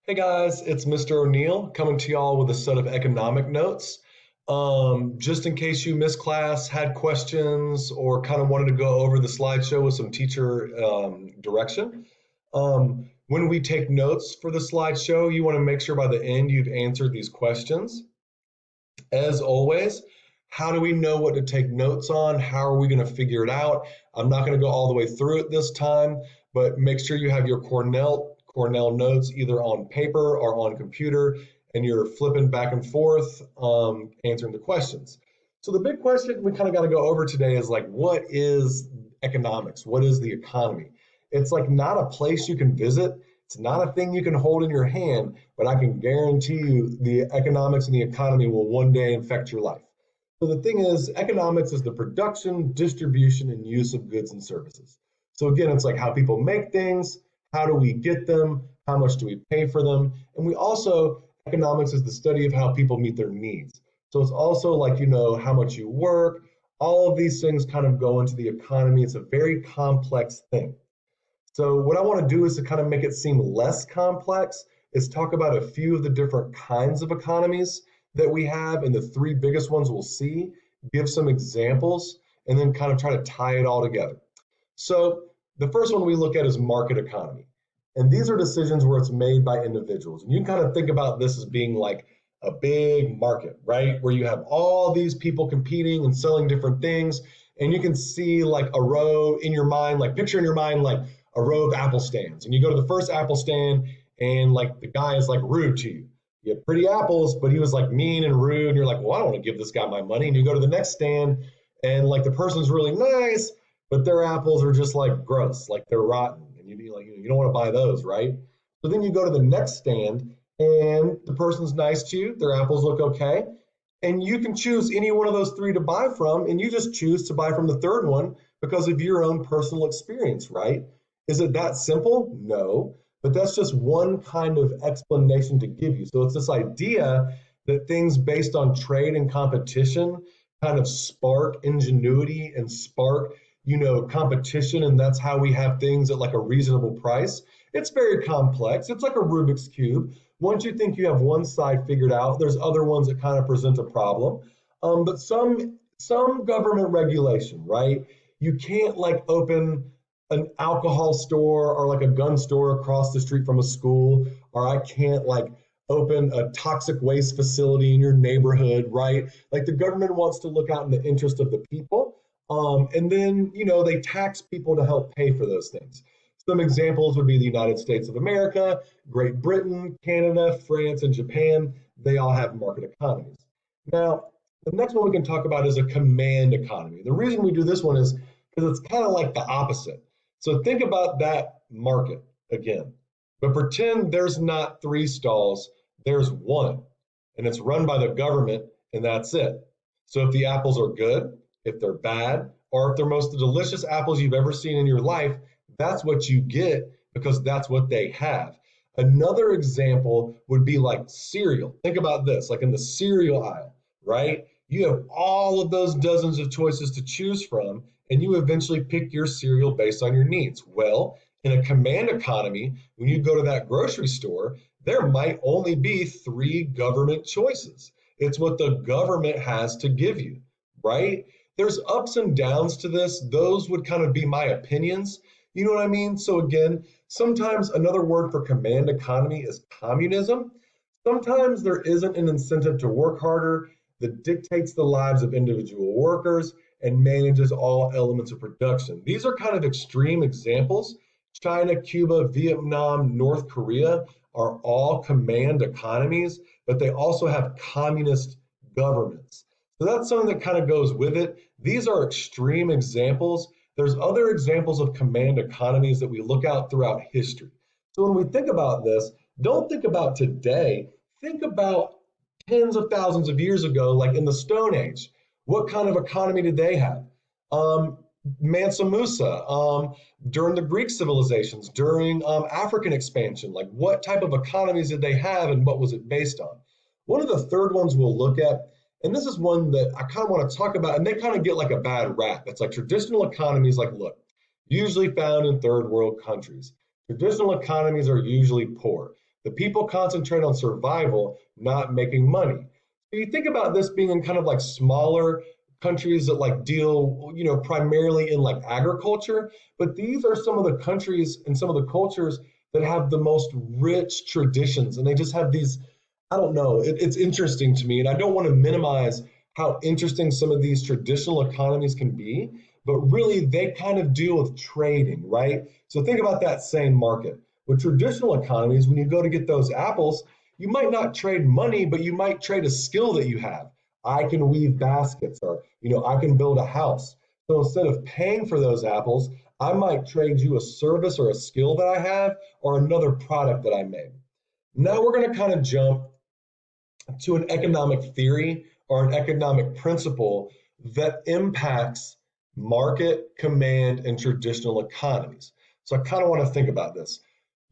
Hey guys, it's Mr. O'Neill coming to y'all with a set of economic notes. Just in case you missed class, had questions, or kind of wanted to go over the slideshow with some teacher direction. When we take notes for the slideshow, you want to make sure by the end you've answered these questions. As always, how do we know what to take notes on? How are we going to figure it out? I'm not going to go all the way through it this time, but make sure you have your Cornell notes either on paper or on computer, and you're flipping back and forth, answering the questions. So the big question we kind of got to go over today is like, what is economics? What is the economy? It's like not a place you can visit. It's not a thing you can hold in your hand, but I can guarantee you the economics and the economy will one day infect your life. So the thing is, economics is the production, distribution, and use of goods and services. So again, it's like how people make things, how do we get them, how much do we pay for them, and we also, economics is the study of how people meet their needs. So it's also like, how much you work, all of these things kind of go into the economy. It's a very complex thing. So what I want to do is to kind of make it seem less complex is talk about a few of the different kinds of economies that we have, and the three biggest ones we'll see, give some examples, and then kind of try to tie it all together. So the first one we look at is market economy. And these are decisions where it's made by individuals. And you can kind of think about this as being like a big market, right? Where you have all these people competing and selling different things. And you can see like a row in your mind, like picture in your mind, like a row of apple stands. And you go to the first apple stand and like the guy is like rude to you. You have pretty apples, but he was like mean and rude. And you're like, well, I don't want to give this guy my money. And you go to the next stand and like the person's really nice, but their apples are just like gross, like they're rotten. And you'd be like, you don't want to buy those, right? So then you go to the next stand and the person's nice to you, their apples look okay. And you can choose any one of those three to buy from, and you just choose to buy from the third one because of your own personal experience, right? Is it that simple? No, but that's just one kind of explanation to give you. So it's this idea that things based on trade and competition kind of spark ingenuity and spark, competition, and that's how we have things at like a reasonable price. It's very complex. It's like a Rubik's Cube. Once you think you have one side figured out, there's other ones that kind of present a problem. But some government regulation, right? You can't like open an alcohol store or like a gun store across the street from a school, or I can't like open a toxic waste facility in your neighborhood, right? Like the government wants to look out in the interest of the people. And then, they tax people to help pay for those things. Some examples would be the United States of America, Great Britain, Canada, France, and Japan. They all have market economies. Now, the next one we can talk about is a command economy. The reason we do this one is because it's kind of like the opposite. So think about that market again, but pretend there's not three stalls, there's one, and it's run by the government, and that's it. So if the apples are good, if they're bad, or if they're most delicious apples you've ever seen in your life, that's what you get because that's what they have. Another example would be like cereal. Think about this, like in the cereal aisle, right? You have all of those dozens of choices to choose from, and you eventually pick your cereal based on your needs. Well, in a command economy, when you go to that grocery store, there might only be three government choices. It's what the government has to give you, right? There's ups and downs to this. Those would kind of be my opinions. You know what I mean? So again, sometimes another word for command economy is communism. Sometimes there isn't an incentive to work harder that dictates the lives of individual workers and manages all elements of production. These are kind of extreme examples. China, Cuba, Vietnam, North Korea are all command economies, but they also have communist governments. So that's something that kind of goes with it. These are extreme examples. There's other examples of command economies that we look out throughout history. So when we think about this, don't think about today. Think about tens of thousands of years ago, like in the Stone Age. What kind of economy did they have? Mansa Musa, during the Greek civilizations, during African expansion, like what type of economies did they have and what was it based on? One of the third ones we'll look at, and this is one that I kind of want to talk about, and they kind of get like a bad rap. It's like traditional economies, like, look, usually found in third world countries. Traditional economies are usually poor. The people concentrate on survival, not making money. So you think about this being in kind of like smaller countries that like deal, primarily in like agriculture, but these are some of the countries and some of the cultures that have the most rich traditions, and they just have these, I don't know, it's interesting to me, and I don't want to minimize how interesting some of these traditional economies can be, but really they kind of deal with trading, right? So think about that same market. With traditional economies, when you go to get those apples, you might not trade money, but you might trade a skill that you have. I can weave baskets, or I can build a house. So instead of paying for those apples, I might trade you a service or a skill that I have or another product that I made. Now we're going to kind of jump to an economic theory or an economic principle that impacts market, command, and traditional economies. So I kind of want to think about this.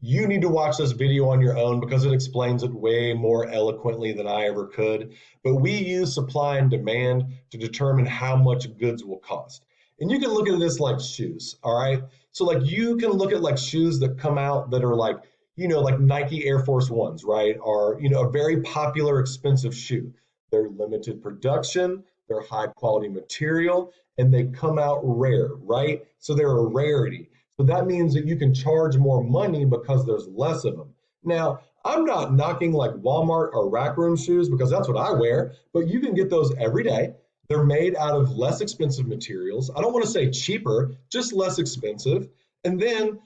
You need to watch this video on your own because it explains it way more eloquently than I ever could. But we use supply and demand to determine how much goods will cost. And you can look at this like shoes, all right? So like you can look at like shoes that come out that are like, like Nike Air Force Ones, right? Are, a very popular, expensive shoe. They're limited production, they're high quality material, and they come out rare, right? So they're a rarity. So that means that you can charge more money because there's less of them. Now, I'm not knocking like Walmart or rack room shoes because that's what I wear, but you can get those every day. They're made out of less expensive materials. I don't want to say cheaper, just less expensive. And then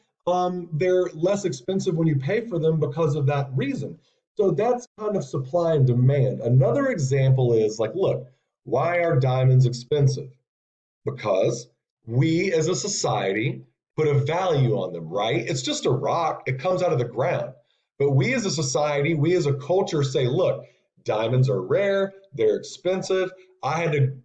they're less expensive when you pay for them because of that reason. So that's kind of supply and demand. Another example is like, look, why are diamonds expensive? Because we as a society put a value on them, right? It's just a rock, it comes out of the ground. But we as a society, we as a culture say, look, diamonds are rare, they're expensive. I didn't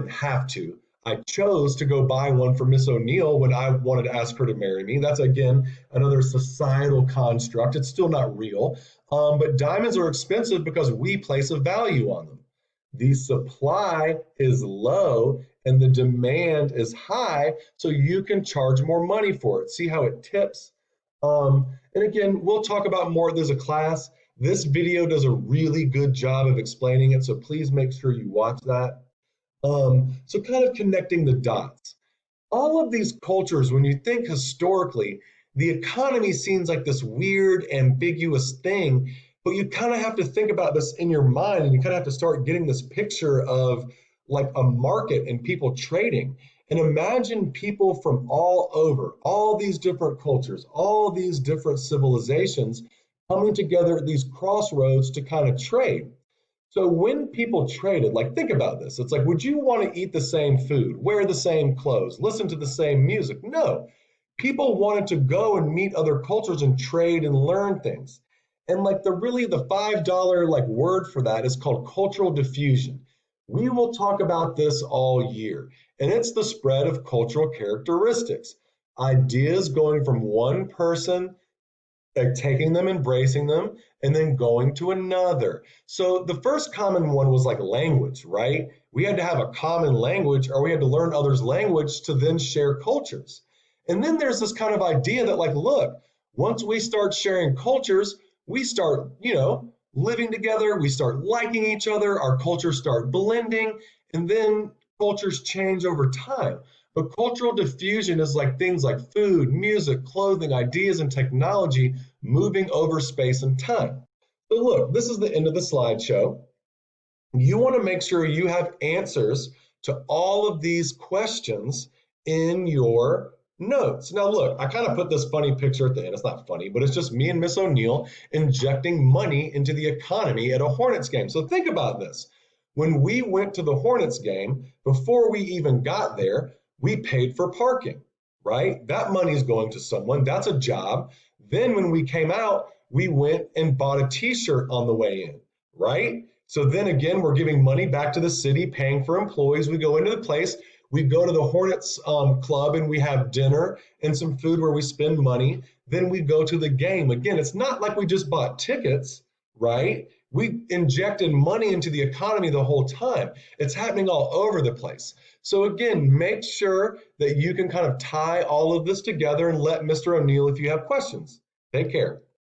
have to. I chose to go buy one for Miss O'Neill when I wanted to ask her to marry me. That's again another societal construct. It's still not real. But diamonds are expensive because we place a value on them. The supply is low and the demand is high, so you can charge more money for it. See how it tips? And again, we'll talk about more. There's a class. This video does a really good job of explaining it, so please make sure you watch that. So kind of connecting the dots. All of these cultures, when you think historically, the economy seems like this weird, ambiguous thing, but you kind of have to think about this in your mind, and you kind of have to start getting this picture of like a market and people trading. And imagine people from all over, all these different cultures, all these different civilizations coming together at these crossroads to kind of trade. So when people traded, like think about this. It's like, would you want to eat the same food, wear the same clothes, listen to the same music? No. People wanted to go and meet other cultures and trade and learn things. And like the $5 like word for that is called cultural diffusion. We will talk about this all year, and it's the spread of cultural characteristics. Ideas going from one person, like taking them, embracing them, and then going to another. So the first common one was like language, right? We had to have a common language, or we had to learn others' language to then share cultures. And then there's this kind of idea that like, look, once we start sharing cultures, we start, living together, we start liking each other, our cultures start blending, and then cultures change over time. But cultural diffusion is like things like food, music, clothing, ideas, and technology moving over space and time. So look, this is the end of the slideshow. You want to make sure you have answers to all of these questions in your notes. Now look, I kind of put this funny picture at the end. It's not funny, but it's just me and Miss O'Neill injecting money into the economy at a Hornets game. So think about this. When we went to the Hornets game, before we even got there, we paid for parking, right? That money is going to someone. That's a job. Then when we came out, we went and bought a t-shirt on the way in, right? So then again, we're giving money back to the city, paying for employees. We go into the place, we go to the Hornets club and we have dinner and some food where we spend money. Then we go to the game. Again, it's not like we just bought tickets, right? We injected money into the economy the whole time. It's happening all over the place. So again, make sure that you can kind of tie all of this together and let Mr. O'Neill if you have questions. Take care.